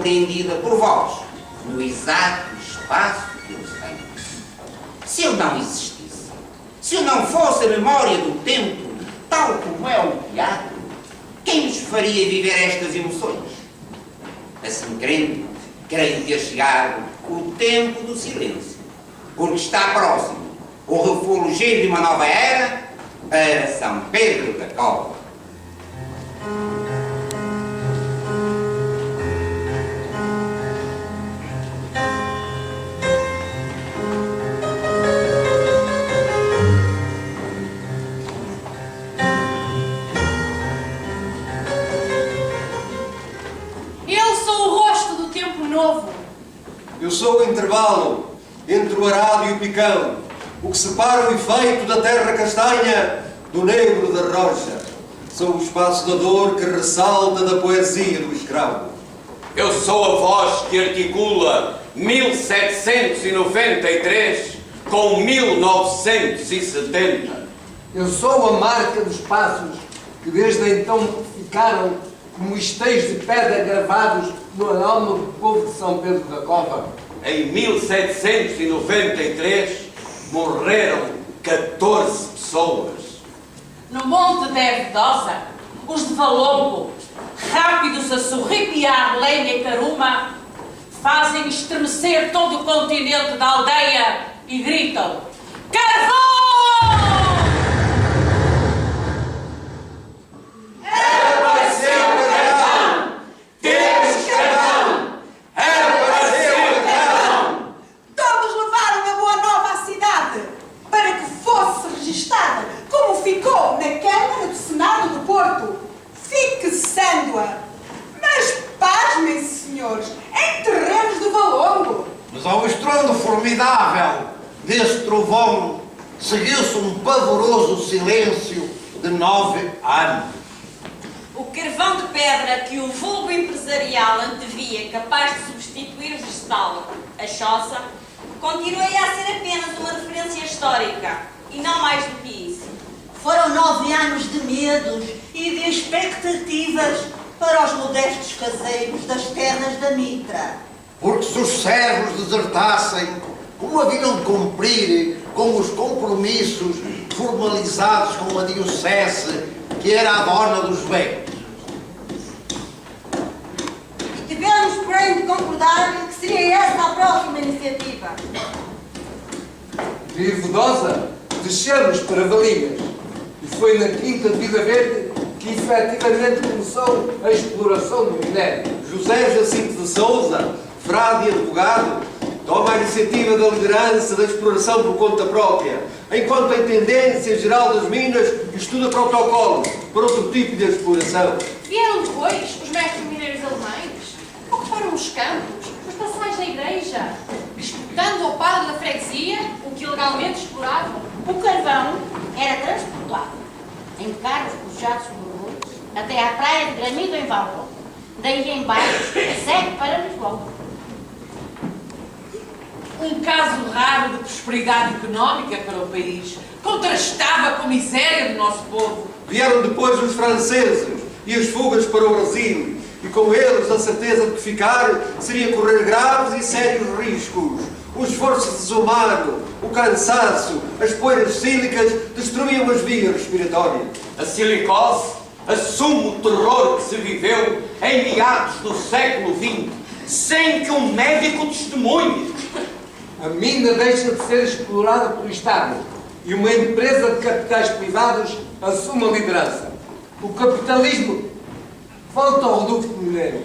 pretendida por vós, no exato espaço que eu tenho. Se eu não existisse, se eu não fosse a memória do tempo, tal como é o teatro, quem nos faria viver estas emoções? Assim crendo, creio ter chegado o tempo do silêncio, porque está próximo o refulgir de uma nova era para São Pedro da Cova. Eu sou o intervalo entre o arado e o picão, o que separa o efeito da terra castanha do negro da rocha. Sou o espaço da dor que ressalta da poesia do escravo. Eu sou a voz que articula 1793 com 1970. Eu sou a marca dos passos que desde então ficaram como esteios de pedra gravados no alma do povo de São Pedro da Cova. Em 1793 morreram 14 pessoas. No Monte da Ervedosa, os de Valongo, rápidos a sorripiar lenha e caruma, fazem estremecer todo o continente da aldeia e gritam: Carvão! Como ficou na Câmara do Senado do Porto, fixando-a. Mas pasmem-se, senhores, em terrenos de Valongo. Mas ao estrondo formidável desse trovão seguiu-se um pavoroso silêncio de 9 anos. O carvão de pedra que o vulgo empresarial antevia capaz de substituir o vegetal, a choça, continua a ser apenas uma referência histórica e não mais do que isso. Foram 9 anos de medos e de expectativas para os modestos caseiros das terras da Mitra. Porque se os servos desertassem, como haviam de cumprir com os compromissos formalizados com a diocese, que era a dona dos bens? Tivemos, porém, de concordar que seria esta a próxima iniciativa. De Ervedosa, descemos para Valinhas. E foi na Quinta de Vida Verde que efetivamente começou a exploração do minério. José Jacinto de Souza, frade e advogado, toma a iniciativa da liderança da exploração por conta própria, enquanto a Intendência Geral das Minas estuda protocolos para outro tipo de exploração. Vieram depois os mestres mineiros alemães, ocuparam os campos, os passais da igreja, disputando ao padre da freguesia o que ilegalmente exploravam. O carvão era transportado em carros puxados por bois até à praia de Granido em Valpo. Daí em baixo, segue para Lisboa. Um caso raro de prosperidade económica para o país, contrastava com a miséria do nosso povo. Vieram depois os franceses e as fugas para o Brasil, e com eles a certeza de que ficar seria correr graves e sérios riscos. O esforço desumano, o cansaço, as poeiras sílicas destruíam as vias respiratórias. A silicose assume o terror que se viveu em meados do século XX, sem que um médico testemunhe. A mina deixa de ser explorada pelo Estado e uma empresa de capitais privados assume a liderança. O capitalismo volta ao ducto mineiro.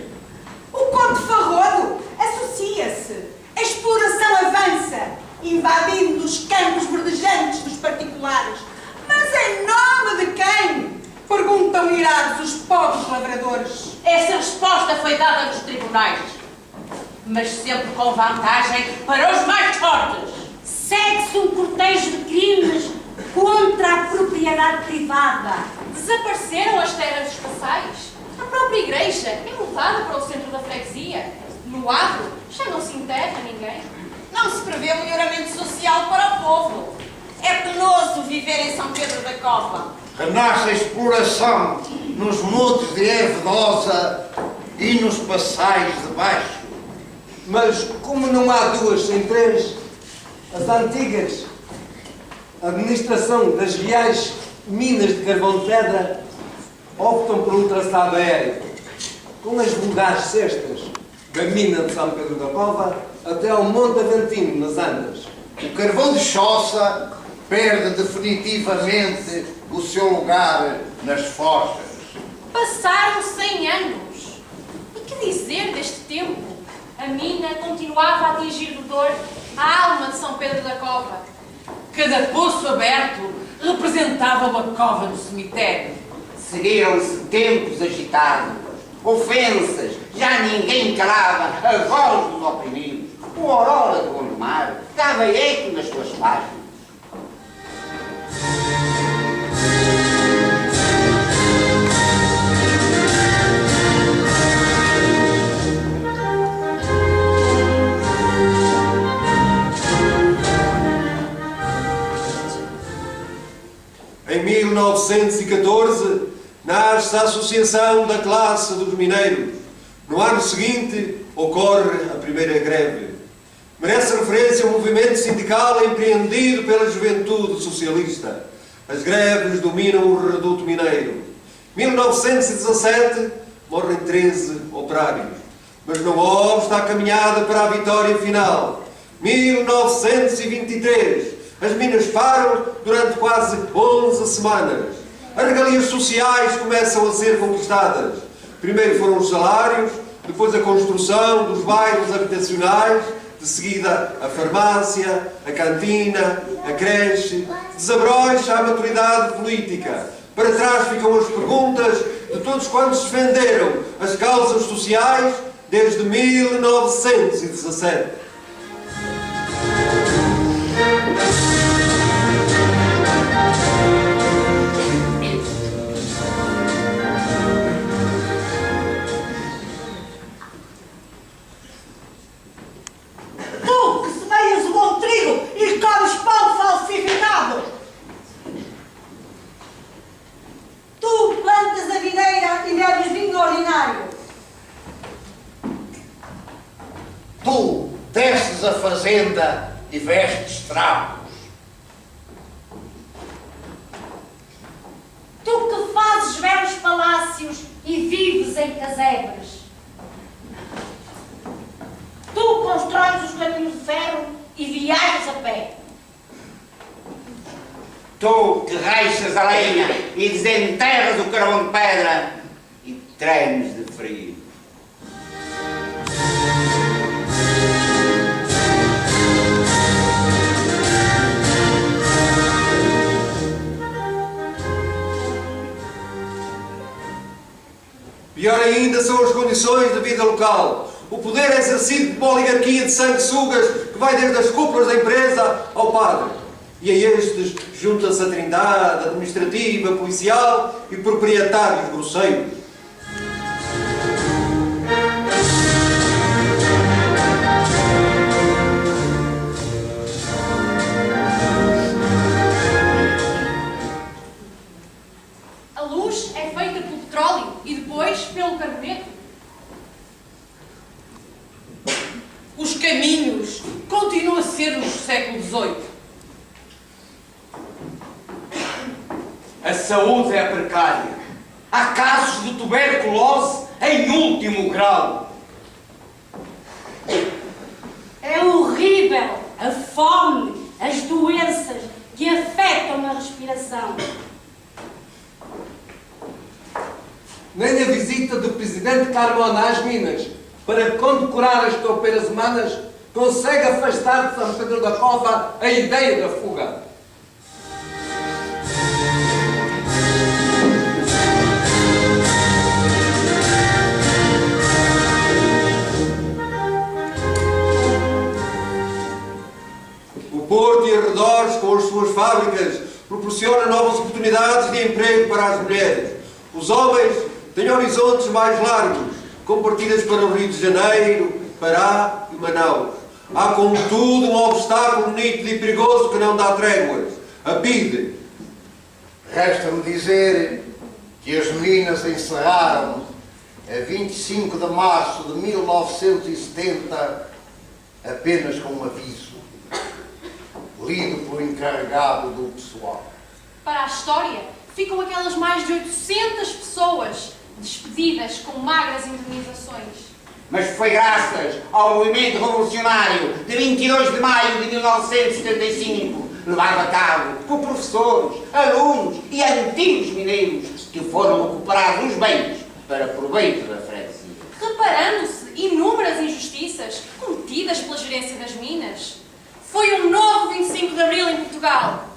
O Conde Farrodo associa-se. A exploração avança, invadindo os campos verdejantes dos particulares. Mas em nome de quem? Perguntam irados os pobres lavradores. Essa resposta foi dada nos tribunais, mas sempre com vantagem para os mais fortes. Segue-se um cortejo de crimes contra a propriedade privada. Desapareceram as terras dos passais. A própria igreja é mudada para o centro da freguesia. No agro já não se enterra ninguém. Não se prevê melhoramento social para o povo. É penoso viver em São Pedro da Cova. Renasce a exploração nos montes de Ervedosa e nos passais de baixo. Mas como não há duas sem três, as antigas administração das reais minas de carvão de pedra optam por um traçado aéreo, com as vulgares cestas da mina de São Pedro da Cova até ao Monte Aventino, nas Andas. O carvão de choça perde definitivamente o seu lugar nas forjas. Passaram 100 anos. E que dizer deste tempo? A mina continuava a atingir de dor a alma de São Pedro da Cova. Cada poço aberto representava uma cova no cemitério. Seguiram-se tempos agitados, ofensas, já ninguém calava a voz dos oprimidos. O Aurora do Gondomar dava eco nas suas páginas. Em 1914, nasce a Associação da Classe dos Mineiros. No ano seguinte, ocorre a primeira greve. Merece referência ao movimento sindical empreendido pela juventude socialista. As greves dominam o reduto mineiro. 1917, morrem 13 operários. Mas não obsta a caminhada para a vitória final. 1923, as minas param durante quase 11 semanas. As regalias sociais começam a ser conquistadas. Primeiro foram os salários, depois a construção dos bairros habitacionais, de seguida a farmácia, a cantina, a creche. Desabrocha a maturidade política. Para trás ficam as perguntas de todos quantos defenderam as causas sociais desde 1917. Tu que semeias o bom trigo e comes pão falsificado. Tu plantas a videira e bebes vinho ordinário. Tu desces a fazenda e vestes trapos. Tu que fazes belos palácios e vives em casebres. Tu constróis os caminhos de ferro e viajas a pé. Tu que reixas a lenha e desenterras o carvão de pedra e tremes de frio. Pior ainda são as condições de vida local. O poder é exercido por uma oligarquia de sanguessugas que vai desde as cúpulas da empresa ao padre. E a estes junta-se a trindade administrativa, policial e proprietários grosseiros. A luz é feita pelo petróleo e depois pelo carboneto. Os caminhos continuam a ser os do século XVIII. A saúde é precária. Há casos de tuberculose em último grau. É horrível a fome, as doenças que afetam a respiração. Nem a visita do presidente Carmona às minas para condecorar as toupeiras humanas consegue afastar de São Pedro da Cova a ideia da fuga. O Porto e arredores, com as suas fábricas, proporciona novas oportunidades de emprego para as mulheres. Os homens têm horizontes mais largos, com partidas para o Rio de Janeiro, Pará e Manaus. Há, contudo, um obstáculo nítido e perigoso que não dá tréguas: a PIDE. Resta-me dizer que as minas encerraram a 25 de março de 1970, apenas com um aviso, lido pelo encarregado do pessoal. Para a história, ficam aquelas mais de 800 pessoas despedidas com magras indemnizações. Mas foi graças ao movimento revolucionário de 22 de maio de 1975, levado a cabo por professores, alunos e antigos mineiros, que foram recuperados os bens para proveito da freguesia. Reparando-se inúmeras injustiças cometidas pela gerência das minas. Foi um novo 25 de Abril em Portugal.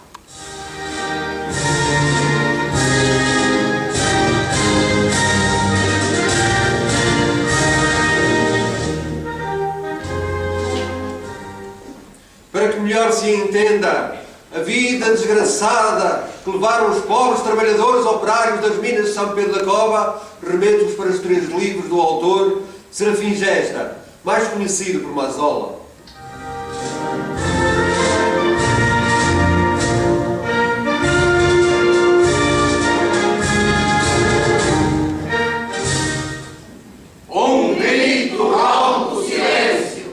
Para que melhor se entenda a vida desgraçada que levaram os pobres trabalhadores operários das minas de São Pedro da Cova, remeto-vos para os 3 livros do autor Serafim Gesta, mais conhecido por Mazola. Um grito rompe o silêncio.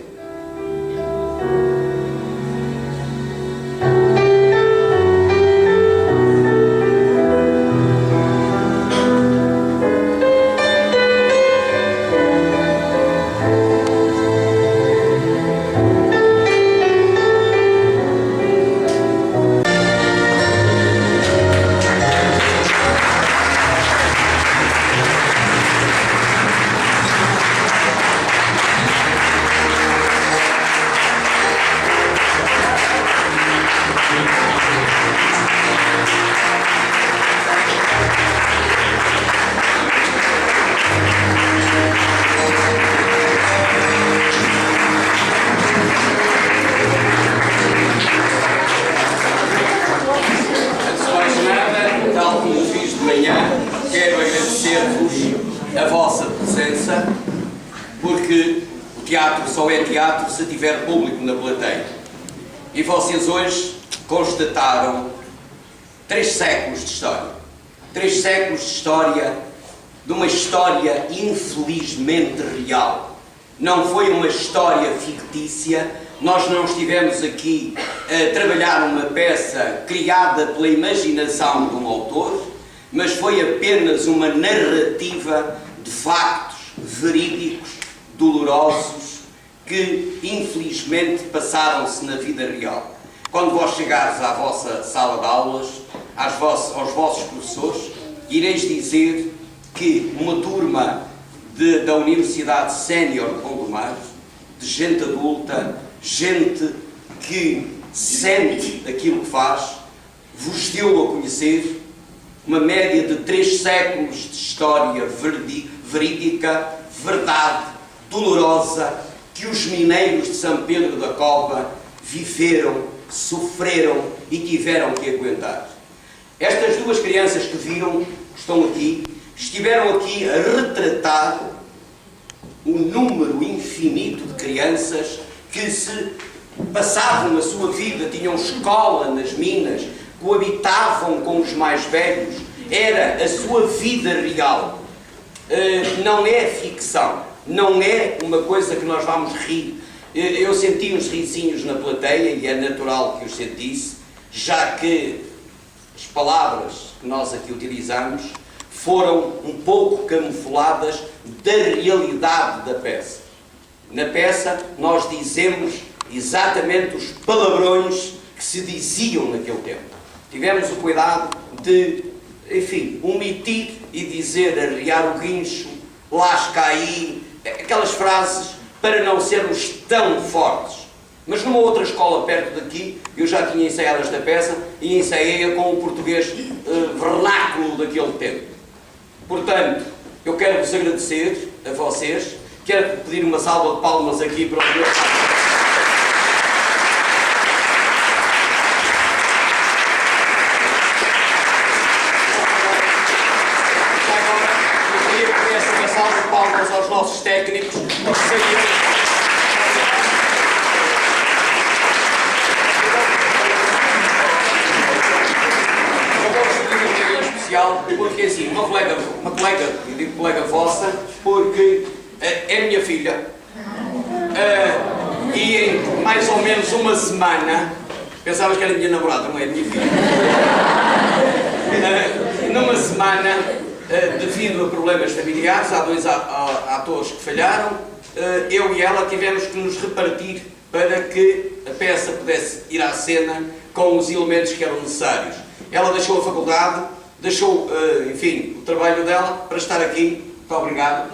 A vossa presença, porque o teatro só é teatro se tiver público na plateia. E vocês hoje constataram 3 séculos de história. 3 séculos de história, de uma história infelizmente real. Não foi uma história fictícia. Nós não estivemos aqui a trabalhar uma peça criada pela imaginação de um autor, mas foi apenas uma narrativa de factos verídicos, dolorosos, que infelizmente passaram-se na vida real. Quando vós chegares à vossa sala de aulas, aos vossos professores, ireis dizer que uma turma da Universidade Sénior de Gondomar, de gente adulta, gente que sente aquilo que faz, vos deu a conhecer uma média de 3 séculos de história verídica, verdade, dolorosa, que os mineiros de São Pedro da Cova viveram, sofreram e tiveram que aguentar. Estas 2 crianças que viram, estão aqui, estiveram aqui a retratar o número infinito de crianças que se passavam a sua vida, tinham escola nas minas, coabitavam com os mais velhos, era a sua vida real. Não é ficção, não é uma coisa que nós vamos rir. Eu senti uns risinhos na plateia e é natural que os sentisse, já que as palavras que nós aqui utilizamos foram um pouco camufladas da realidade da peça. Na peça nós dizemos exatamente os palavrões que se diziam naquele tempo. Tivemos o cuidado de, enfim, omitir e dizer, arriar o guincho, lasca aí, aquelas frases para não sermos tão fortes. Mas numa outra escola perto daqui, eu já tinha ensaiado esta peça e ensaiei-a com o português vernáculo daquele tempo. Portanto, eu quero vos agradecer a vocês, quero pedir uma salva de palmas aqui para os meus... aos nossos técnicos, eu vou pedir um especial especial, porque assim, uma colega, eu digo colega vossa, porque é minha filha. E em mais ou menos uma semana, pensavas que era minha namorada, não é minha filha. Numa semana, devido a problemas familiares, há 2 atores que falharam, eu e ela tivemos que nos repartir para que a peça pudesse ir à cena com os elementos que eram necessários. Ela deixou a faculdade, deixou, enfim, o trabalho dela para estar aqui. Muito obrigado.